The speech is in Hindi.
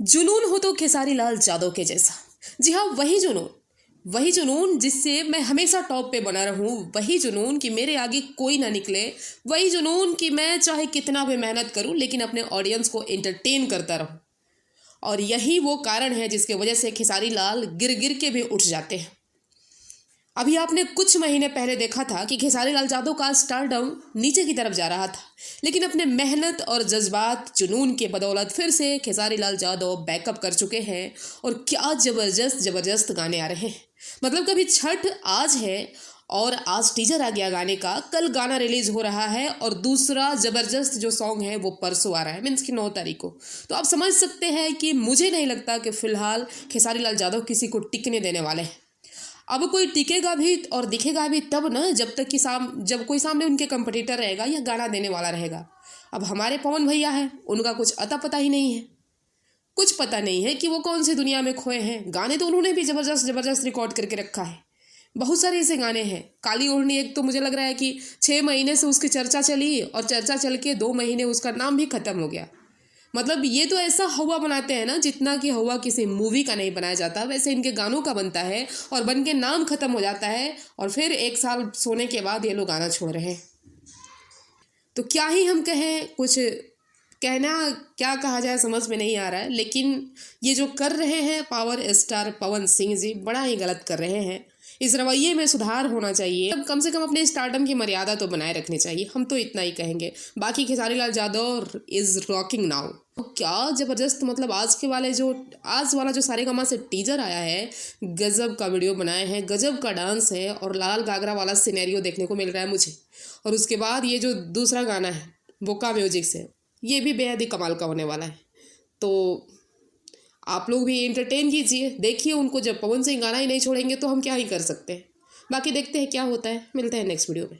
जुनून हो तो खेसारी लाल यादव के जैसा। जी हाँ, वही जुनून जिससे मैं हमेशा टॉप पे बना रहूं, वही जुनून कि मेरे आगे कोई ना निकले, वही जुनून कि मैं चाहे कितना भी मेहनत करूं लेकिन अपने ऑडियंस को एंटरटेन करता रहूं। और यही वो कारण है जिसके वजह से खेसारी लाल गिर गिर के भी उठ जाते हैं। अभी आपने कुछ महीने पहले देखा था कि खेसारी लाल यादव का स्टारडम नीचे की तरफ जा रहा था, लेकिन अपने मेहनत और जज्बात जुनून के बदौलत फिर से खेसारी लाल यादव बैकअप कर चुके हैं। और क्या ज़बरदस्त गाने आ रहे हैं। मतलब कभी छठ आज है और आज टीजर आ गया गाने का, कल गाना रिलीज हो रहा है और दूसरा ज़बरदस्त जो सॉन्ग है वो परसों आ रहा है, मीन्स की 9 तारीख को। तो आप समझ सकते हैं कि मुझे नहीं लगता कि फ़िलहाल खेसारी लाल यादव किसी को टिकने देने वाले हैं। अब कोई टिकेगा भी और दिखेगा भी तब ना, जब कोई सामने उनके कंपटीटर रहेगा या गाना देने वाला रहेगा। अब हमारे पवन भैया हैं, उनका कुछ अता पता ही नहीं है। कुछ पता नहीं है कि वो कौन सी दुनिया में खोए हैं। गाने तो उन्होंने भी ज़बरदस्त रिकॉर्ड करके रखा है। बहुत सारे ऐसे गाने हैं। काली ओढ़नी एक तो मुझे लग रहा है कि 6 महीने से उसकी चर्चा चली और चर्चा चल के 2 महीने उसका नाम भी ख़त्म हो गया। मतलब ये तो ऐसा हवा बनाते हैं ना, जितना कि हवा किसी मूवी का नहीं बनाया जाता वैसे इनके गानों का बनता है और बन के नाम खत्म हो जाता है और फिर 1 साल सोने के बाद ये लोग गाना छोड़ रहे हैं। तो क्या ही हम कहें, कुछ कहना क्या कहा जाए समझ में नहीं आ रहा है। लेकिन ये जो कर रहे हैं पावर स्टार पवन सिंह जी, बड़ा ही गलत कर रहे हैं। इस रवैये में सुधार होना चाहिए। अब कम से कम अपने स्टारडम की मर्यादा तो बनाए रखनी चाहिए, हम तो इतना ही कहेंगे। बाकी Khesari Lal Yadav is rocking now. क्या ज़बरदस्त, मतलब आज वाला जो सारेगामा से टीजर आया है, गजब का वीडियो बनाए हैं, गजब का डांस है और लाल गागरा वाला सिनेरियो देखने को मिल रहा है मुझे। और उसके बाद ये जो दूसरा गाना है बोका म्यूजिक से, ये भी बेहद ही कमाल का होने वाला है। तो आप लोग भी एंटरटेन कीजिए, देखिए उनको। जब पवन सिंह गाना ही नहीं छोड़ेंगे तो हम क्या ही कर सकते हैं। बाकी देखते हैं क्या होता है। मिलते हैं नेक्स्ट वीडियो में।